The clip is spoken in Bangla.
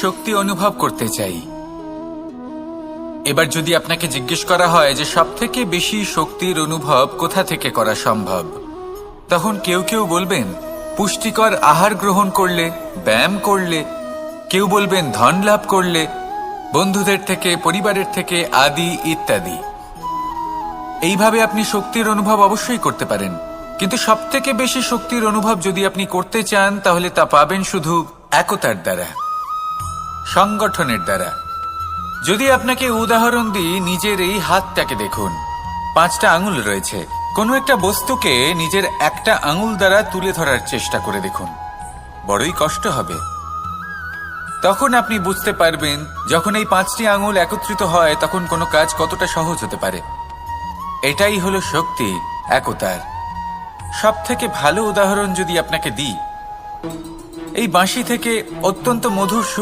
শক্তি অনুভব করতে চাই। এবার যদি আপনাকে জিজ্ঞেস করা হয় যে সবথেকে বেশি শক্তির অনুভব কোথা থেকে করা সম্ভব, তখন কেউ কেউ বলবেন পুষ্টিকর আহার গ্রহণ করলে, ব্যায়াম করলে, কেউ বলবেন ধন লাভ করলে, বন্ধুদের থেকে, পরিবারের থেকে, আদি ইত্যাদি। এইভাবে আপনি শক্তির অনুভব অবশ্যই করতে পারেন, কিন্তু সবথেকে বেশি শক্তির অনুভব যদি আপনি করতে চান তাহলে তা পাবেন শুধু একতার দ্বারা, সংগঠনের দ্বারা। যদি আপনাকে উদাহরণ দিই, নিজের এই হাতটাকে দেখুন, 5টা আঙুল রয়েছে। কোনো একটা বস্তুকে নিজের একটা আঙুল দ্বারা তুলে ধরার চেষ্টা করে দেখুন, বড়ই কষ্ট হবে। তখন আপনি বুঝতে পারবেন যখন এই 5টি আঙুল একত্রিত হয় তখন কোনো কাজ কতটা সহজ হতে পারে। এটাই হলো শক্তি, একতার। সবথেকে ভালো উদাহরণ যদি আপনাকে দিই, এই বাঁশি থেকে অত্যন্ত মধুর